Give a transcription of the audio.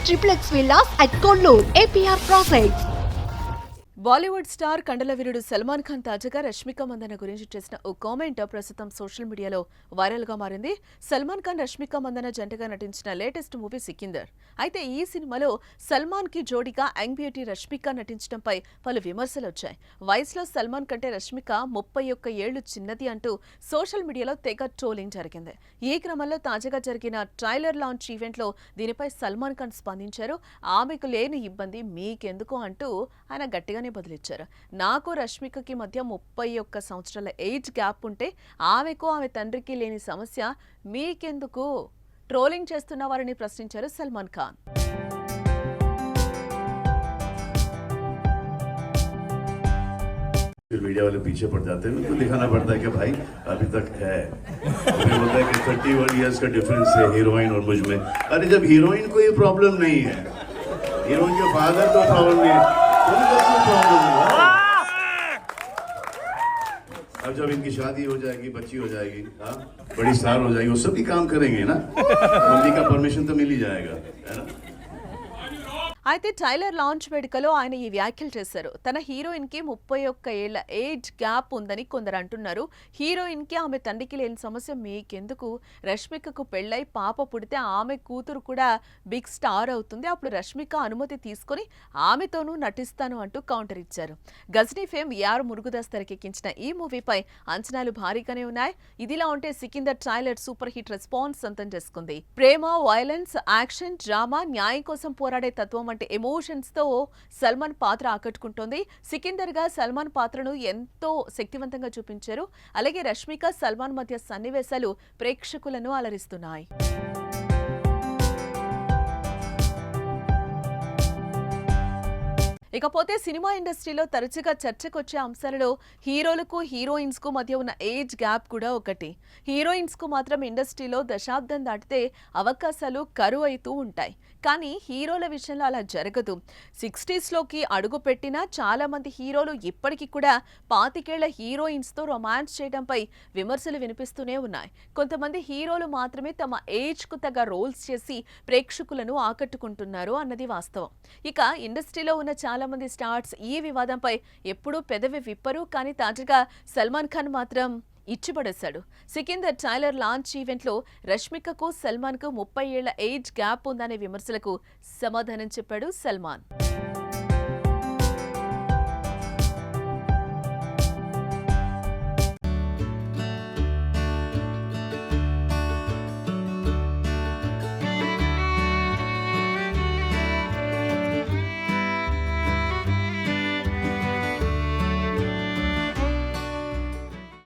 triplex villas at Konnur, APR Projects. Bollywood star కండలవీరుడు సల్మాన్ ఖాన్ తాజాగా రష్మిక మందన గురించి చేసిన ఓ కామెంట్ ప్రస్తుతం సోషల్ మీడియాలో వైరల్ గా మారింది. సల్మాన్ ఖాన్ రష్మిక మందన జంటగా నటించిన లేటెస్ట్ మూవీ సికిందర్. అయితే ఈ సినిమాలో సల్మాన్ కి జోడీగా యంగ్ బ్యూటీ రష్మిక నటించడంపై పలు విమర్శలు వచ్చాయి. వయసులో సల్మాన్ కంటే రష్మిక 31 ఏళ్లు చిన్నది అంటూ సోషల్ మీడియాలో తెగ ట్రోలింగ్ జరిగింది. ఈ క్రమంలో తాజాగా జరిగిన ట్రైలర్ లాంచ్ ఈవెంట్ లో దీనిపై సల్మాన్ ఖాన్ స్పందించారు. ఆమెకు లేని ఇబ్బంది మీకెందుకు అంటూ ఆయన గట్టిగానే బదిలిచ్చారు. నాకు రష్మికకి మధ్య 31 సంవత్సరాల ఏజ్ గ్యాప్ ఉంటే ఆమెకు ఆమె తండ్రికి లేని సమస్య మీకెందుకు? ట్రోలింగ్ చేస్తున్న వారిని ప్రశ్నించారు సల్మాన్ ఖాన్. फिर मीडिया वाले पीछे पड़ जाते हैं, उनको दिखाना पड़ता है कि भाई अभी तक है। उन्हें बोलता है कि 31 इयर्स का डिफरेंस है हीरोइन और मुझ में। अरे जब हीरोइन को ये प्रॉब्लम नहीं है, हीरोइन के फादर को प्रॉब्लम नहीं है, उनको क्यों प्रॉब्लम है? अब जब इनकी शादी हो जाएगी, बच्ची हो जाएगी, हाँ बड़ी स्टार हो जाएगी, वो सभी काम करेंगे ना, मम्मी का परमिशन तो मिल ही जाएगा, है ना। అయితే ట్రైలర్ లాంచ్ వేడుకలో ఆయన ఈ వ్యాఖ్యలు చేశారు. తన హీరోయిన్ కి 31 ఏళ్ల ఏజ్ గ్యాప్ ఉందని కొందరు అంటున్నారు. హీరోయిన్ కి ఆమె తండ్రికి లేని సమస్య మీకెందుకు? రష్మికకు పెళ్లై పాప పుడితే ఆమె కూతురు కూడా బిగ్ స్టార్ అవుతుంది. అప్పుడు రష్మిక అనుమతి తీసుకుని ఆమెతోనూ నటిస్తాను అంటూ కౌంటర్ ఇచ్చారు. గజనీ ఫేమ్ యార్ మురుగుదాస్ తెరకెక్కించిన ఈ మూవీపై అంచనాలు భారీగానే ఉన్నాయి. ఇదిలా ఉంటే Sikandar trailer super hit response సొంతం చేసుకుంది. ప్రేమ, వైలెన్స్, యాక్షన్, డ్రామా, న్యాయం కోసం పోరాడే తత్వం అంటే ఎమోషన్స్ తో సల్మాన్ పాత్ర ఆకట్టుకుంటోంది. సికిందర్ గా సల్మాన్ పాత్రను ఎంతో శక్తివంతంగా చూపించారు. అలాగే రష్మిక, సల్మాన్ మధ్య సన్నివేశాలు ప్రేక్షకులను అలరిస్తున్నాయి. ఇకపోతే సినిమా ఇండస్ట్రీలో తరచుగా చర్చకొచ్చే అంశాలలో హీరోలకు హీరోయిన్స్ కు మధ్య ఉన్న ఏజ్ గ్యాప్ కూడా ఒకటి. హీరోయిన్స్ కు మాత్రం ఇండస్ట్రీలో దశాబ్దం దాటితే అవకాశాలు కరువు అవుతూ ఉంటాయి. కానీ హీరోల విషయంలో అలా జరగదు. 60s లోకి అడుగు పెట్టినా చాలా మంది హీరోలు ఇప్పటికీ కూడా 25 ఏళ్ల హీరోయిన్స్ తో రొమాన్స్ చేయడంపై విమర్శలు వినిపిస్తూనే ఉన్నాయి. కొంతమంది హీరోలు మాత్రమే తమ ఏజ్ కు తగ్గ రోల్స్ చేసి ప్రేక్షకులను ఆకట్టుకుంటున్నారు అన్నది వాస్తవం. ఇక ఇండస్ట్రీలో ఉన్న చాలా మంది స్టార్స్ ఈ వివాదంపై ఎప్పుడూ పెదవి విప్పరు. కానీ తాజాగా సల్మాన్ ఖాన్ మాత్రం ఇచ్చిపడేశాడు. సికిందర్ ట్రైలర్ లాంచ్ ఈవెంట్ లో రష్మికకు, సల్మాన్ కు 30 ఏళ్ల ఏజ్ గ్యాప్ ఉందనే విమర్శలకు సమాధానం చెప్పాడు సల్మాన్.